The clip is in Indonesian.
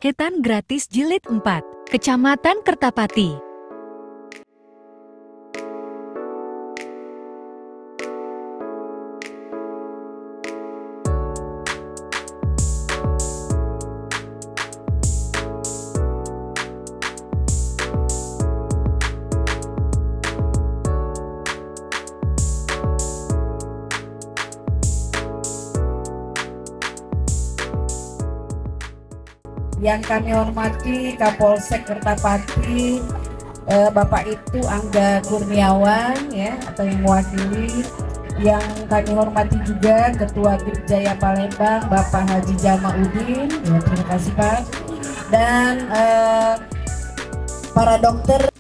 Paketan gratis jilid 4, Kecamatan Kertapati. Yang kami hormati Kapolsek Kertapati, Bapak Ibtu Angga Kurniawan ya, atau yang mewakili. Yang kami hormati juga Ketua Brigjaya Palembang Bapak Haji Jamaudin, ya, terima kasih Pak. Dan para dokter